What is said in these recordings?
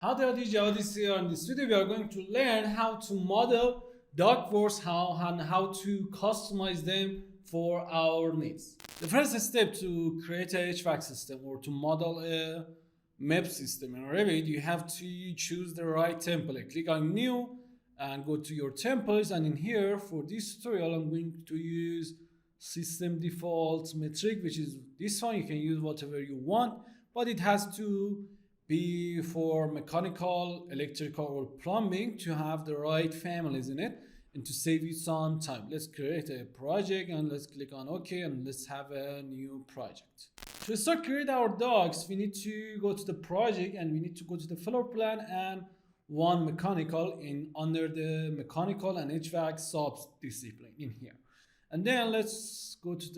Howdy Java, this here. In this video we are going to learn how to model ductworks and how to customize them for our needs. The first step to create a HVAC system or to model a MEP system in Revit, you have to choose the right template. Click on new and go to your templates, and in here for this tutorial I'm going to use system default metric, which is this one. You can use whatever you want, but it has to be for mechanical, electrical, or plumbing to have the right families in it and to save you some time. Let's create a project and let's click on OK and let's have a new project. To start create our docs, we need to go to the project and we need to go to the floor plan and one mechanical in under the mechanical and HVAC sub-discipline in here. And then let's open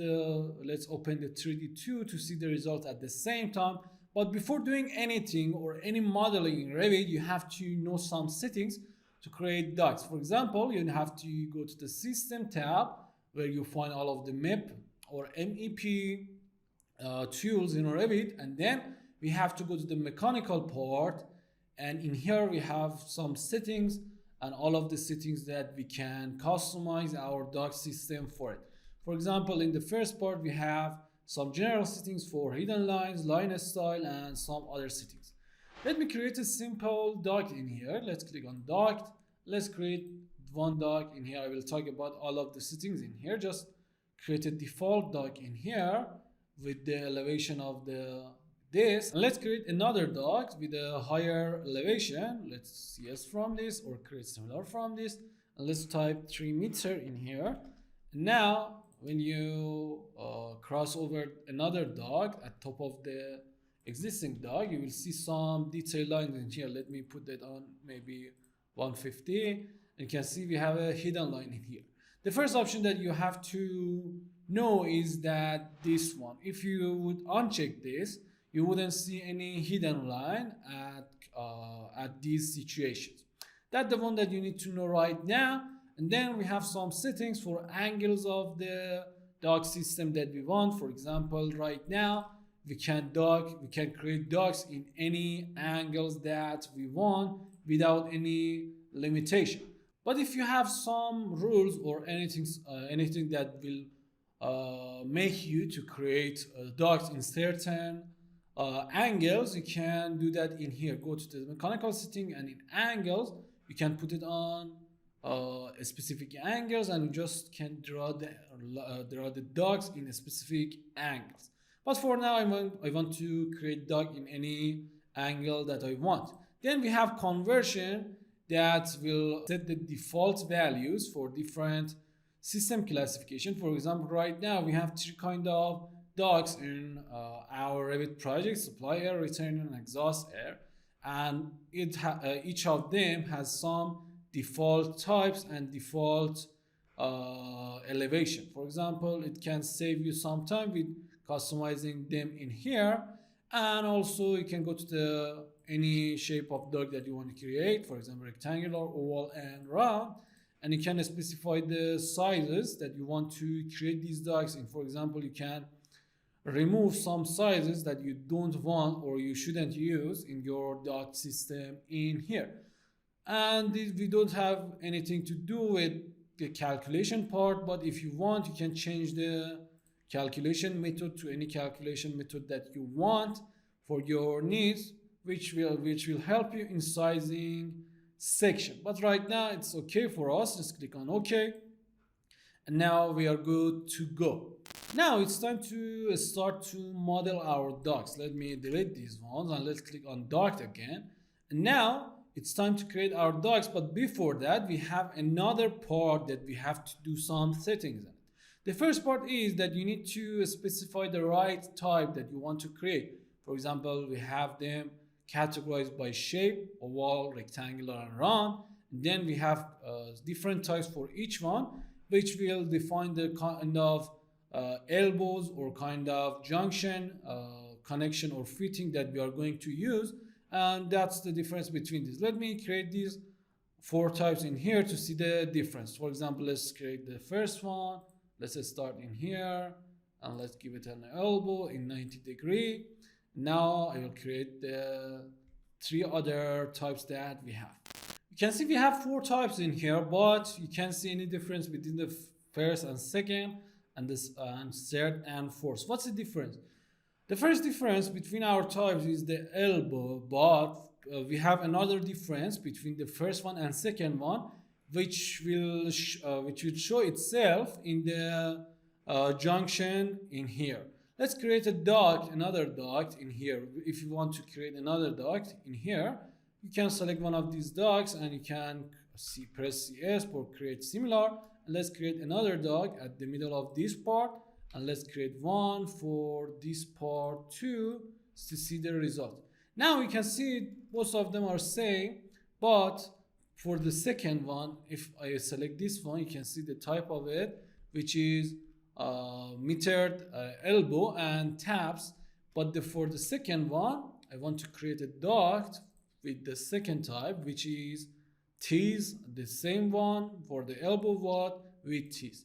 the 3D2 to see the result at the same time. But before doing anything or any modeling in Revit, you have to know some settings to create ducts. For example, you have to go to the System tab where you find all of the MEP or MEP tools in Revit, and then we have to go to the mechanical part, and in here we have some settings and all of the settings that we can customize our duct system for it. For example, in the first part we have some general settings for hidden lines, line style, and some other settings. Let me create a simple duct in here. Let's click on duct. Let's create one duct in here. I will talk about all of the settings in here. Just create a default duct in here with the elevation of this. And let's create another duct with a higher elevation. Let's CS from this or create similar from this. And let's type 3 meter in here. Now, when you cross over another duct at top of the existing duct, you will see some detail lines in here. Let me put that on maybe 150. And you can see we have a hidden line in here. The first option that you have to know is that this one. If you would uncheck this, you wouldn't see any hidden line at these situations. That's the one that you need to know right now. And then we have some settings for angles of the duct system that we want. For example, right now we can create ducts in any angles that we want without any limitation. But if you have some rules or anything that will make you to create ducts in certain angles, you can do that in here. Go to the mechanical setting, and in angles you can put it on specific angles, and you just can draw the ducts in a specific angles. But for now I want to create duct in any angle that I want. Then we have conversion that will set the default values for different system classification. For example, right now we have 3 kind of ducts in our Revit project: supply air, return, and exhaust air, and each of them has some default types and default elevation. For example, it can save you some time with customizing them in here, and also you can go to any shape of duct that you want to create, for example rectangular, oval, and round, and you can specify the sizes that you want to create these ducts in. For example, you can remove some sizes that you don't want or you shouldn't use in your duct system in here. And we don't have anything to do with the calculation part, but if you want, you can change the calculation method to any calculation method that you want for your needs, which will help you in sizing section. But right now it's okay for us. Just click on OK, and now we are good to go. Now it's time to start to model our ducts. Let me delete these ones and let's click on duct again. And now it's time to create our ducts, but before that we have another part that we have to do some settings in it. The first part is that you need to specify the right type that you want to create. For example, we have them categorized by shape: oval, rectangular, and round. And then we have different types for each one, which will define the kind of elbows or kind of junction, connection or fitting that we are going to use. And that's the difference between these. Let me create these 4 types in here to see the difference. For example, let's create the first one. Let's start in here and let's give it an elbow in 90 degree. Now I will create the three other types that we have. You can see we have 4 types in here, but you can't see any difference between the first and second and this and third and fourth. What's the difference? The first difference between our types is the elbow, but we have another difference between the first one and second one, which will show itself in the junction in here. Let's create another duct in here. If you want to create another duct in here, you can select one of these ducts and you can press CS for create similar. And let's create another duct at the middle of this part, and let's create one for this part too to see the result. Now you can see most of them are same, but for the second one, if I select this one, you can see the type of it, which is metered elbow and taps. But for the second one, I want to create a duct with the second type, which is T's, the same one for the elbow wall with T's.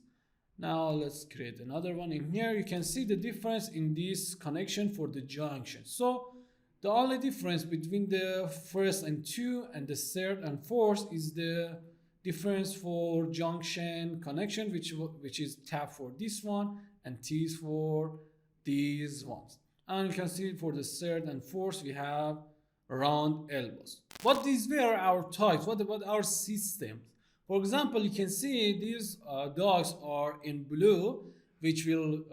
Now let's create another one in here. You can see the difference in this connection for the junction. So the only difference between the first and 2 and the third and fourth is the difference for junction connection, which is tap for this one and T's for these ones. And you can see for the third and fourth we have round elbows. But these were our types. What about our systems? For example, you can see these dogs are in blue, which will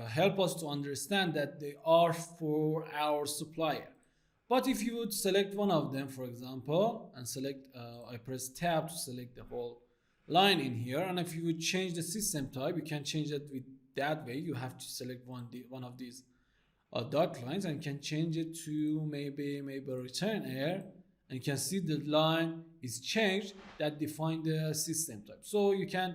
help us to understand that they are for our supplier. But if you would select one of them, for example, and select, I press tab to select the whole line in here, and if you would change the system type, you can change it with that way. You have to select one of these dot lines and can change it to maybe return air, and you can see the line is changed that define the system type. So you can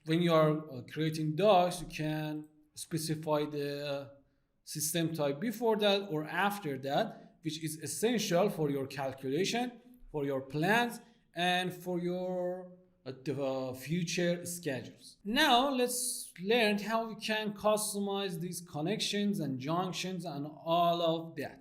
when you are creating docs, you can specify the system type before that or after that, which is essential for your calculation, for your plans, and for your future schedules. Now let's learn how we can customize these connections and junctions and all of that.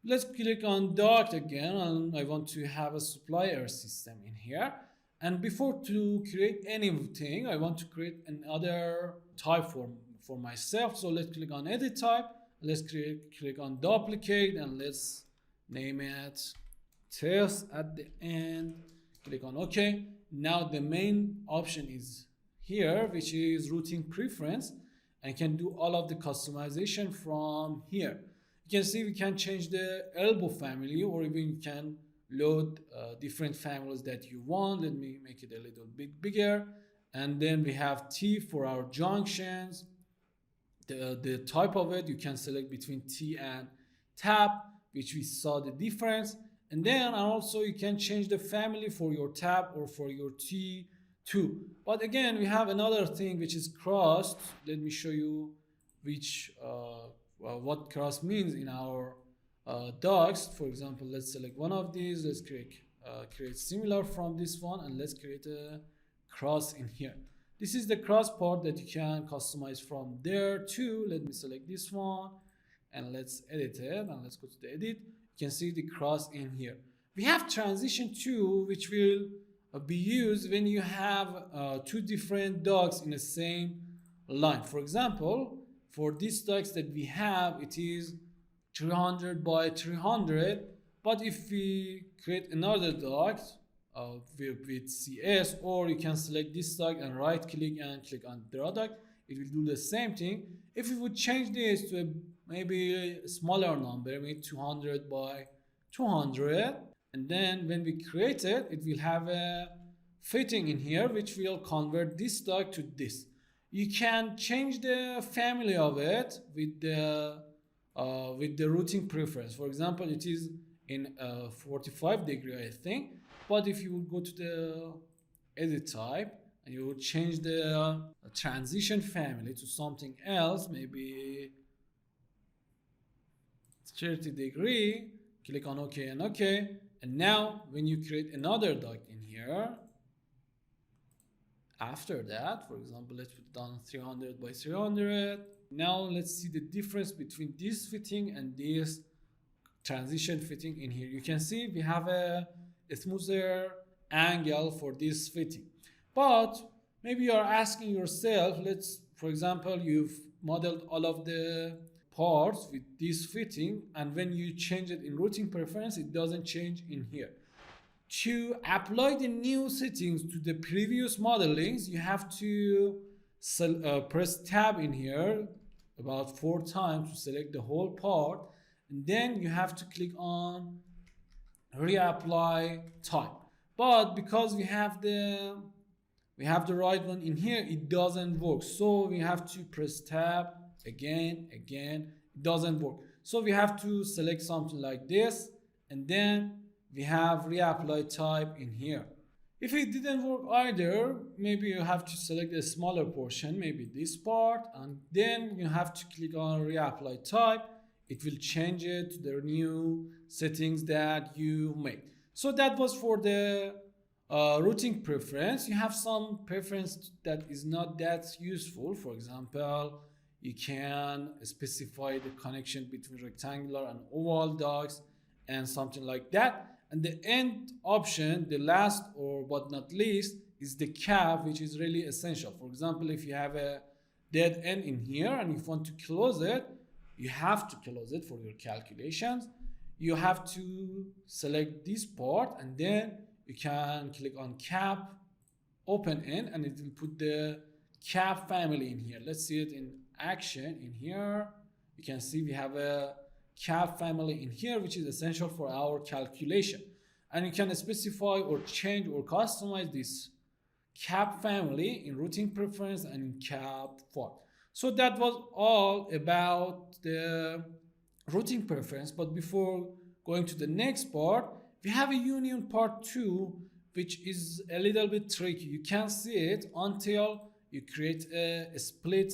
Let's click on Duct again, and I want to have a supplier system in here. And before to create anything, I want to create another type for myself. So let's click on Edit Type. Let's click on Duplicate, and let's name it Test at the end. Click on OK. Now the main option is here, which is routing preference, and you can do all of the customization from here. You can see we can change the elbow family, or even you can load different families that you want. Let me make it a little bit bigger. And then we have T for our junctions. The type of it, you can select between T and tap, which we saw the difference. And then also you can change the family for your tap or for your T2. But again, we have another thing which is crossed. Let me show you which what cross means in our docs. For example, let's select one of these. Let's create similar from this one, and let's create a cross in here. This is the cross part that you can customize from there too. Let me select this one and let's edit it, and let's go to the edit. You can see the cross in here. We have transition too, which will be used when you have two different docs in the same line. For example, for these docs that we have, it is 300 by 300, but if we create another doc with CS, or you can select this doc and right click and click on draw doc, it will do the same thing. If we would change this to maybe a smaller number, maybe 200 by 200, and then when we create it, it will have a fitting in here which will convert this doc to this. You can change the family of it with the routing preference. For example, it is in 45 degree, I think. But if you would go to the edit type and you would change the transition family to something else, maybe 30 degree, click on OK and OK. And now when you create another doc in here, after that, for example, let's put down 300 by 300. Now let's see the difference between this fitting and this transition fitting in here. You can see we have a smoother angle for this fitting. But maybe you're asking yourself, for example, you've modeled all of the parts with this fitting, and when you change it in routing preference, it doesn't change in here. To apply the new settings to the previous modelings, you have to press tab in here about 4 times to select the whole part, and then you have to click on reapply type. But because we have the right one in here, it doesn't work. So we have to press tab again, it doesn't work. So we have to select something like this, and then we have reapply type in here. If it didn't work either, maybe you have to select a smaller portion, maybe this part, and then you have to click on reapply type. It will change it to the new settings that you made. So that was for the routing preference. You have some preference that is not that useful. For example, you can specify the connection between rectangular and oval ducts and something like that. And the end option, the last but not least, is the cap, which is really essential. For example, if you have a dead end in here and you want to close it, you have to close it for your calculations. You have to select this part, and then you can click on cap, open end, and it will put the cap family in here. Let's see it in action in here. You can see we have a cap family in here, which is essential for our calculation. And you can specify or change or customize this cap family in routing preference and in cap form. So that was all about the routing preference. But before going to the next part, we have a union part 2, which is a little bit tricky. You can't see it until you create a split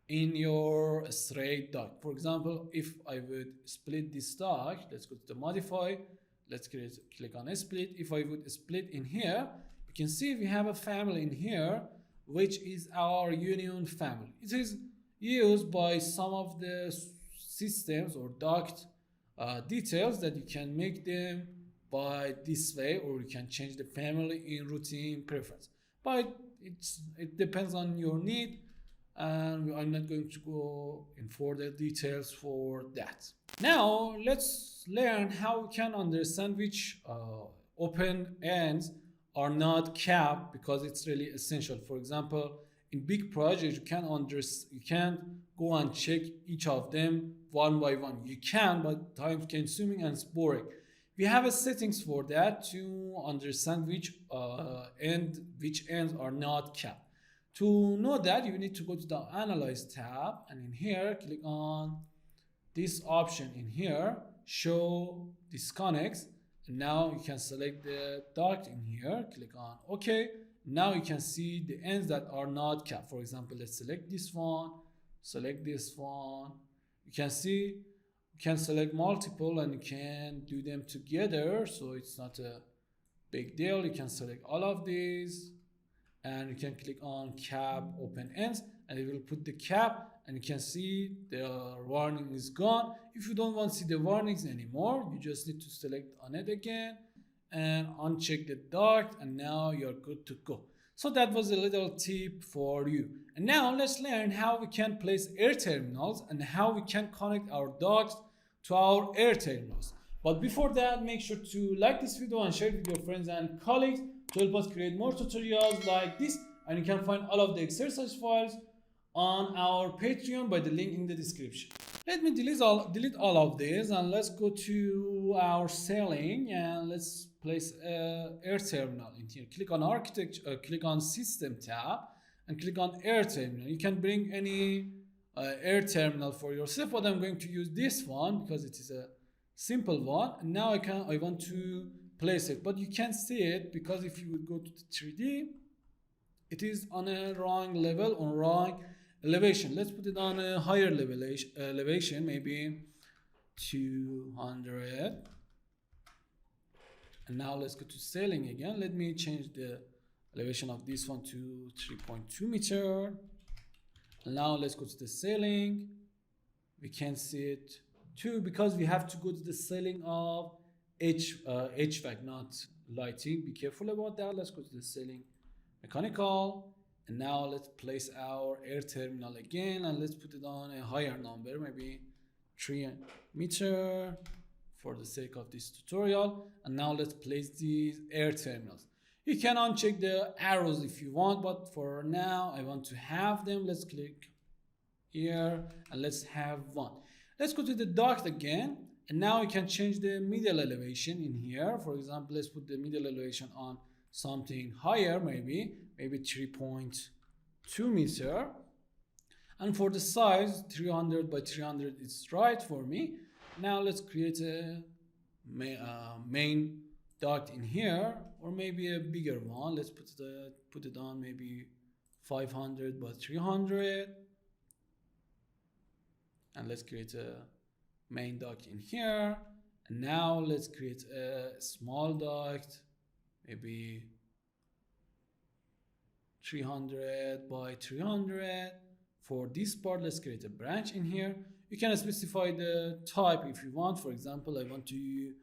in your straight duct. For example, if I would split this duct, let's go to the modify, let's click on a split. If I would split in here, you can see we have a family in here, which is our union family. It is used by some of the systems or duct details that you can make them by this way, or you can change the family in routing preference. But it depends on your need, and I'm not going to go in further details for that. Now let's learn how we can understand which open ends are not capped, because it's really essential. For example, in big projects, you can't go and check each of them one by one. You can, but time consuming and it's boring. We have a settings for that to understand which ends are not capped. To know that, you need to go to the Analyze tab, and in here, click on this option in here, Show Disconnects. And now you can select the duct in here, click on OK. Now you can see the ends that are not capped. For example, let's select this one, select this one. You can see you can select multiple and you can do them together, so it's not a big deal. You can select all of these, and you can click on cap open ends, and it will put the cap, and you can see the warning is gone. If you don't want to see the warnings anymore, you just need to select on it again and uncheck the duct, and now you're good to go. So that was a little tip for you. And now let's learn how we can place air terminals and how we can connect our ducts to our air terminals. But before that, make sure to like this video and share it with your friends and colleagues to help us create more tutorials like this. And you can find all of the exercise files on our Patreon by the link in the description. Let me delete all of this, and let's go to our ceiling and let's place an air terminal in here. Click on architecture, click on system tab, and click on air terminal. You can bring any air terminal for yourself, but I'm going to use this one because it is a simple one. And now I want to place it, but you can't see it because if you would go to the 3D, it is on a wrong level, on wrong elevation. Let's put it on a higher elevation, maybe 200. And now let's go to ceiling again. Let me change the elevation of this one to 3.2 meter. And now let's go to the ceiling. We can see it 2 because we have to go to the ceiling of HVAC, not lighting. Be careful about that. Let's go to the ceiling mechanical, and now let's place our air terminal again, and let's put it on a higher number, maybe 3 meter for the sake of this tutorial. And now let's place these air terminals. You can uncheck the arrows if you want, but for now I want to have them. Let's click here and let's have one. Let's go to the duct again, and now you can change the middle elevation in here. For example, let's put the middle elevation on something higher, maybe 3.2 meter. And for the size, 300 by 300 is right for me. Now let's create a main duct in here, or maybe a bigger one. Let's put it on maybe 500 by 300. And let's create a main duct in here. And now let's create a small duct, maybe 300 by 300. For this part, let's create a branch in here. You can specify the type if you want. For example, I want to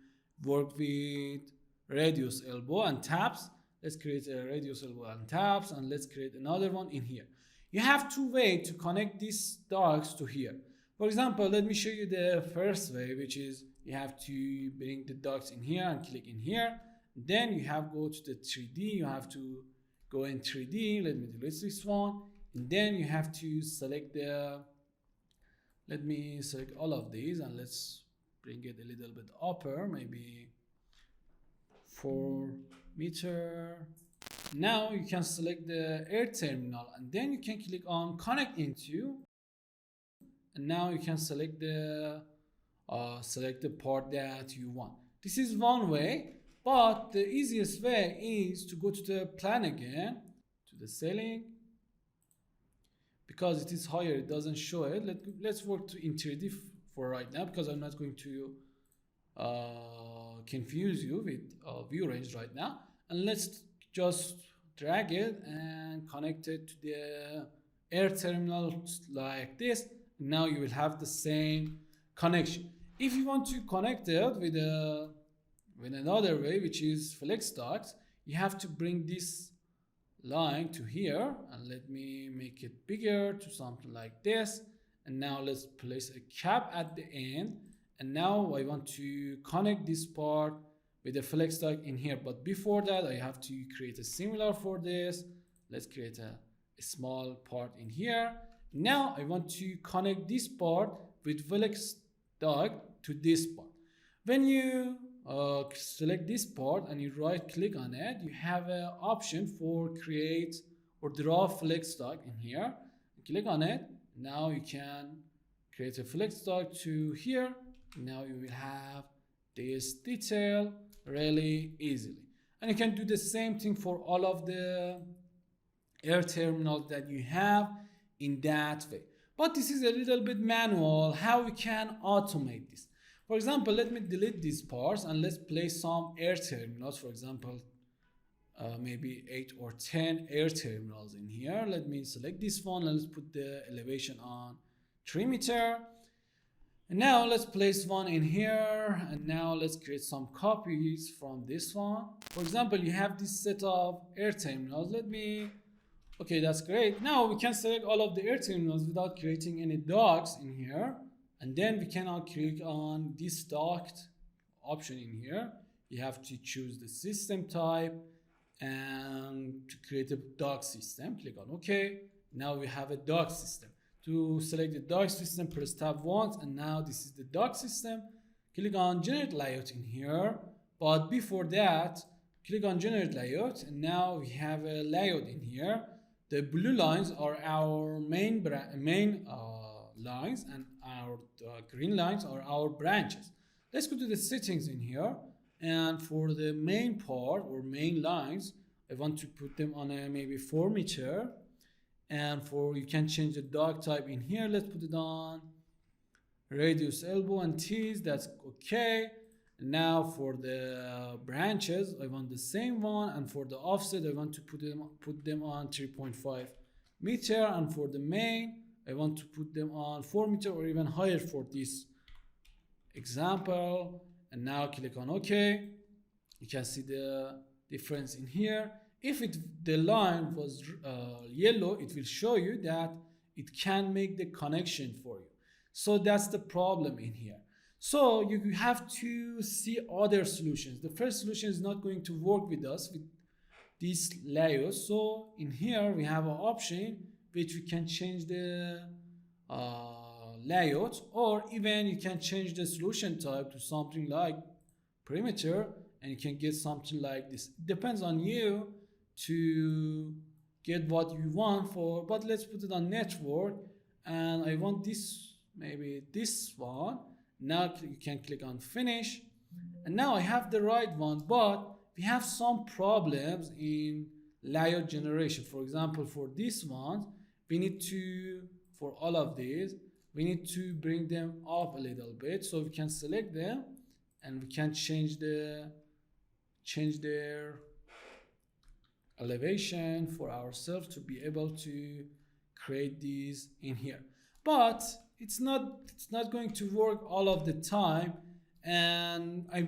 work with radius elbow and tabs. Let's create a radius elbow and tabs, and let's create another one in here. You have two ways to connect these ducts to here. For example, let me show you the first way, which is you have to bring the ducts in here and click in here. Then you have go to the 3D. You have to go in 3D. Let me delete this one. And then you have to select let me select all of these, and let's bring it a little bit upper, maybe 4 meter. Now you can select the air terminal, and then you can click on connect into, and now you can select the part that you want. This is one way, but the easiest way is to go to the plan again, to the ceiling. Because it is higher, it doesn't show it. Let's work in 3D for right now, because I'm not going to confuse you with view range right now. And let's just drag it and connect it to the air terminal like this. Now you will have the same connection. If you want to connect it with another way, which is flex ducts, you have to bring this line to here, and let me make it bigger to something like this. And now let's place a cap at the end, and now I want to connect this part with a flex duct in here. But before that, I have to create a similar for this. Let's create a small part in here. Now I want to connect this part with flex duct to this part. When you select this part and you right click on it, you have an option for create or draw flex duct in here. Click on it. Now you can create a flex duct to here. Now you will have this detail really easily, and you can do the same thing for all of the air terminals that you have in that way. But this is a little bit manual. How we can automate this? For example, let me delete these parts and let's place some air terminals. For example, maybe 8 or 10 air terminals in here. Let me select this one and let's put the elevation on 3 meter. And now let's place one in here, and now let's create some copies from this one. For example, you have this set of air terminals. Okay, that's great. Now we can select all of the air terminals without creating any ducts in here. And then we can now click on this duct option in here. You have to choose the system type and to create a duct system. Click on OK. Now we have a duct system. To select the duct system, press tab once, and now this is the duct system. Click on generate layout in here. But before that, click on generate layout, and now we have a layout in here. The blue lines are our main lines, and our green lines are our branches. Let's go to the settings in here, and for the main part or main lines, I want to put them on a maybe 4 meter. And you can change the duct type in here. Let's put it on radius elbow and tees. That's okay. And now for the branches, I want the same one, and for the offset, I want to put them on 3.5 meter, and for the main, I want to put them on 4 meter or even higher for this example, and now click on OK. You can see the difference in here. If the line was yellow, it will show you that it can make the connection for you. So that's the problem in here. So you have to see other solutions. The first solution is not going to work with us with this layout. So in here we have an option which we can change the layout, or even you can change the solution type to something like perimeter, and you can get something like this. It depends on you to get what you want for, but let's put it on network, and I want this, maybe this one. Now you can click on finish, and now I have the right one, but we have some problems in layout generation. For example, for this one, we need to, for all of these, we need to bring them up a little bit, so we can select them and we can change their elevation for ourselves to be able to create these in here. But it's not going to work all of the time, and I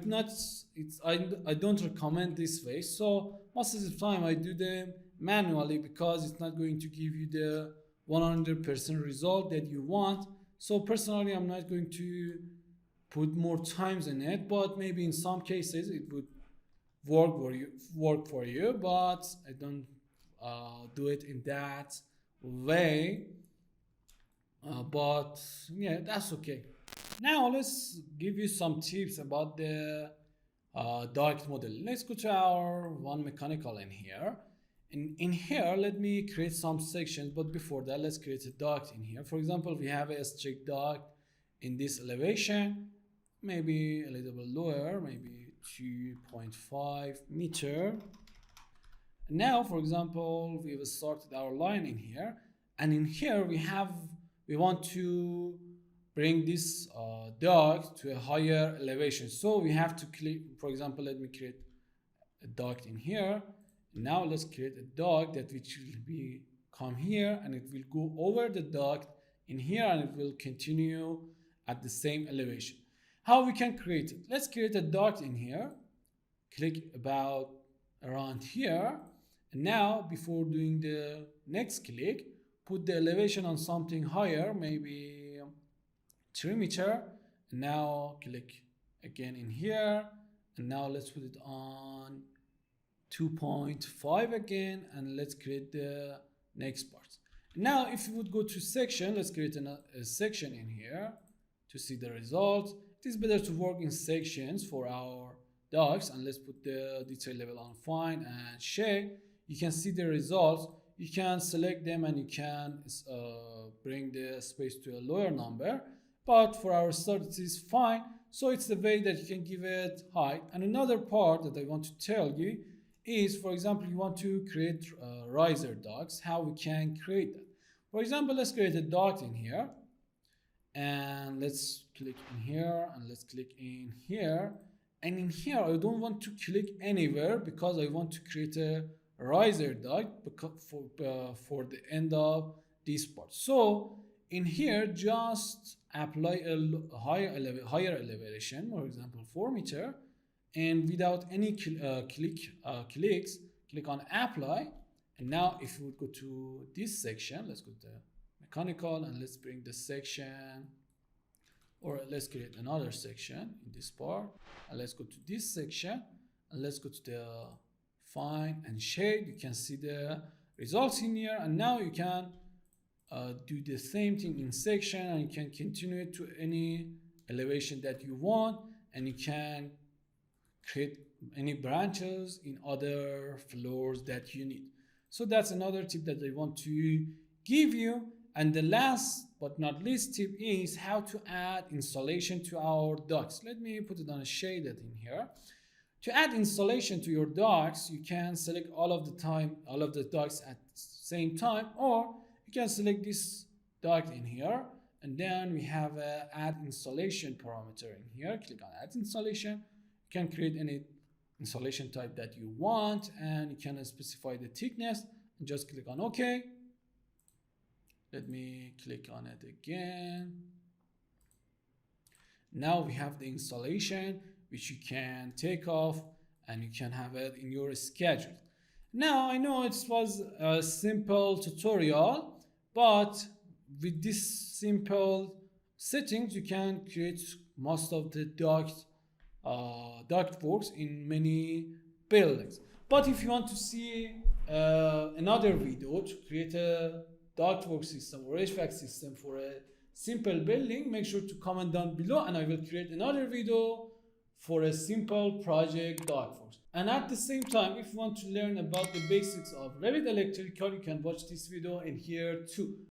don't recommend this way. So most of the time I do them manually because it's not going to give you the 100% result that you want. So personally, I'm not going to put more times in it, but maybe in some cases it would work for you, but I don't do it in that way. But yeah, that's okay. Now let's give you some tips about the duct model. Let's go to our one mechanical in here. In here, let me create some sections, but before that, let's create a duct in here. For example, we have a strict duct in this elevation, maybe a little bit lower, maybe 2.5 meter. Now, for example, we've started our line in here, and in here we want to bring this duct to a higher elevation. So we have to click, for example, let me create a duct in here. Now let's create a duct that which will be come here, and it will go over the duct in here, and it will continue at the same elevation. How we can create it? Let's create a duct in here. Click about around here, and now before doing the next click, put the elevation on something higher, maybe 3 meter. And now click again in here, and now let's put it on 2.5 again, and let's create the next part. Now if you would go to section, let's create a section in here to see the results. It is better to work in sections for our ducts, and let's put the detail level on fine and shade. You can see the results. You can select them and you can bring the space to a lower number, but for our start it is fine. So it's the way that you can give it height. And another part that I want to tell you is, for example, you want to create riser ducts, how we can create that. For example, let's create a duct in here, and let's click in here, and let's click in here, and in here I don't want to click anywhere because I want to create a riser duct for the end of this part. So in here, just apply a higher elevation, for example 4 meter, and without any clicks, click on apply. And now if we would go to this section, let's go to mechanical, and let's bring the section, or let's create another section in this part, and let's go to this section, and let's go to the fine and shade. You can see the results in here, and now you can do the same thing in section, and you can continue it to any elevation that you want, and you can create any branches in other floors that you need. So that's another tip that I want to give you. And the last but not least tip is how to add installation to our ducts. Let me put it on a shaded in here. To add installation to your ducts, you can select all of the ducts at the same time, or you can select this duct in here, and then we have a add installation parameter in here. Click on add installation. You can create any installation type that you want, and you can specify the thickness, and just click on OK. Let me click on it again. Now we have the installation which you can take off and you can have it in your schedule. Now I know it was a simple tutorial, but with this simple settings you can create most of the ductworks in many buildings. But if you want to see another video to create a ductwork system or HVAC system for a simple building, make sure to comment down below and I will create another video for a simple project ductworks. And at the same time, if you want to learn about the basics of Revit Electrical, you can watch this video in here too.